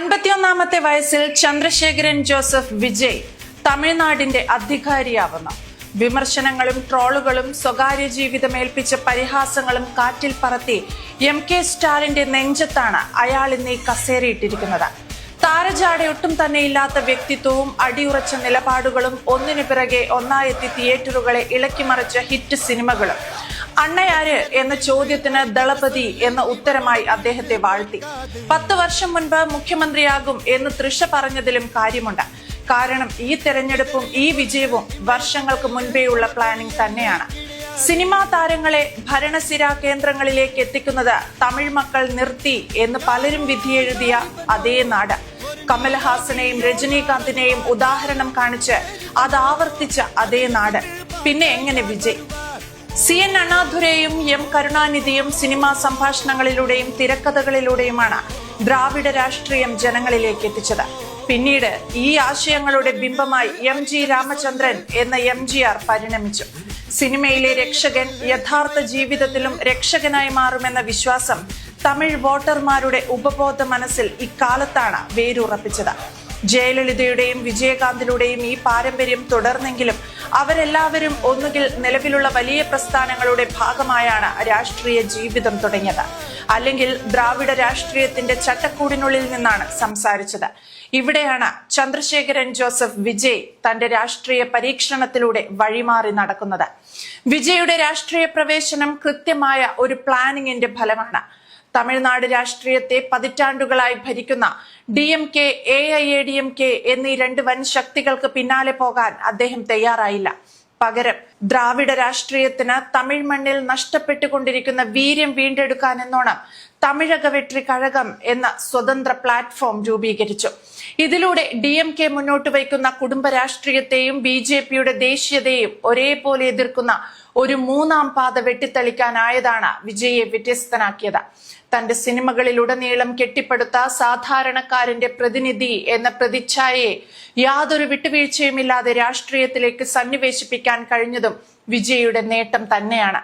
51-ാമത്തെ വയസ്സിൽ ചന്ദ്രശേഖരൻ ജോസഫ് വിജയ് തമിഴ്നാടിന്റെ അധികാരിയാവുന്നു. വിമർശനങ്ങളും ട്രോളുകളും സ്വകാര്യ ജീവിതമേൽപ്പിച്ച പരിഹാസങ്ങളും കാറ്റിൽ പറത്തി MK സ്റ്റാലിന്റെ നെഞ്ചത്താണ് അയാൾ ഇന്ന് കസേരയിട്ടിരിക്കുന്നത്. താരജാടയൊട്ടും തന്നെ ഇല്ലാത്ത വ്യക്തിത്വവും അടിയുറച്ച നിലപാടുകളും ഒന്നിനു പിറകെ ഒന്നായെത്തി തിയേറ്ററുകളെ ഇളക്കിമറിച്ച ഹിറ്റ് സിനിമകളും. അണ്ണയാര് എന്ന ചോദ്യത്തിന് ദളപതി എന്ന ഉത്തരമായി അദ്ദേഹത്തെ വാഴ്ത്തി. 10 വർഷം മുൻപ് മുഖ്യമന്ത്രിയാകും എന്ന് തൃഷ പറഞ്ഞതിലും കാര്യമുണ്ട്. കാരണം ഈ തെരഞ്ഞെടുപ്പും ഈ വിജയവും വർഷങ്ങൾക്ക് മുൻപേയുള്ള പ്ലാനിംഗ് തന്നെയാണ്. സിനിമാ താരങ്ങളെ ഭരണസിരാ കേന്ദ്രങ്ങളിലേക്ക് എത്തിക്കുന്നത് തമിഴ് മക്കൾ നിർത്തി എന്ന് പലരും വിധിയെഴുതിയ അതേ നാട്. കമൽഹാസനെയും രജനീകാന്തിനെയും ഉദാഹരണം കാണിച്ച് അത് ആവർത്തിച്ച അതേ നാട്. പിന്നെ എങ്ങനെ വിജയ്? CN അണ്ണാദുരൈയും M കരുണാനിധിയും സിനിമാ സംഭാഷണങ്ങളിലൂടെയും തിരക്കഥകളിലൂടെയുമാണ് ദ്രാവിഡ രാഷ്ട്രീയം ജനങ്ങളിലേക്ക് എത്തിച്ചത്. പിന്നീട് ഈ ആശയങ്ങളുടെ ബിംബമായി MG രാമചന്ദ്രൻ എന്ന MGR പരിണമിച്ചു. സിനിമയിലെ രക്ഷകൻ യഥാർത്ഥ ജീവിതത്തിലും രക്ഷകനായി മാറുമെന്ന വിശ്വാസം തമിഴ് വോട്ടർമാരുടെ ഉപബോധ മനസ്സിൽ ഇക്കാലത്താണ് വേരുറപ്പിച്ചത്. ജയലളിതയുടെയും വിജയകാന്തിലൂടെയും ഈ പാരമ്പര്യം തുടർന്നെങ്കിലും അവരെല്ലാവരും ഒന്നുകിൽ നിലവിലുള്ള വലിയ പ്രസ്ഥാനങ്ങളുടെ ഭാഗമായാണ് രാഷ്ട്രീയ ജീവിതം തുടങ്ങിയത്, അല്ലെങ്കിൽ ദ്രാവിഡ രാഷ്ട്രീയത്തിന്റെ ചട്ടക്കൂടിനുള്ളിൽ നിന്നാണ് സംസാരിച്ചത്. ഇവിടെയാണ് ചന്ദ്രശേഖരൻ ജോസഫ് വിജയ് തന്റെ രാഷ്ട്രീയ പരീക്ഷണത്തിലൂടെ വഴിമാറി നടക്കുന്നത്. വിജയുടെ രാഷ്ട്രീയ പ്രവേശനം കൃത്യമായ ഒരു പ്ലാനിങ്ങിന്റെ ഫലമാണ്. തമിഴ്നാട് രാഷ്ട്രീയത്തെ പതിറ്റാണ്ടുകളായി ഭരിക്കുന്ന DMK, AIADMK എന്നീ 2 വൻ ശക്തികൾക്ക് പിന്നാലെ പോകാൻ അദ്ദേഹം തയ്യാറായില്ല. പകരം ദ്രാവിഡ രാഷ്ട്രീയത്തിന് തമിഴ് മണ്ണിൽ നഷ്ടപ്പെട്ടുകൊണ്ടിരിക്കുന്ന വീര്യം വീണ്ടെടുക്കാൻ എന്നോണം തമിഴക വെട്രി കഴകം എന്ന സ്വതന്ത്ര പ്ലാറ്റ്ഫോം രൂപീകരിച്ചു. ഇതിലൂടെ DMK മുന്നോട്ട് വയ്ക്കുന്ന കുടുംബ രാഷ്ട്രീയത്തെയും BJPയുടെ ദേശീയതയെയും ഒരേപോലെ എതിർക്കുന്ന ഒരു മൂന്നാം പാത വെട്ടിത്തെളിക്കാനായതാണ് വിജയെ വ്യത്യസ്തനാക്കിയത്. തന്റെ സിനിമകളിലുടനീളം കെട്ടിപ്പടുത്ത സാധാരണക്കാരന്റെ പ്രതിനിധി എന്ന പ്രതിച്ഛായയെ യാതൊരു വിട്ടുവീഴ്ചയുമില്ലാതെ രാഷ്ട്രീയത്തിലേക്ക് സന്നിവേശിപ്പിക്കാൻ കഴിഞ്ഞതും വിജയുടെ നേട്ടം തന്നെയാണ്.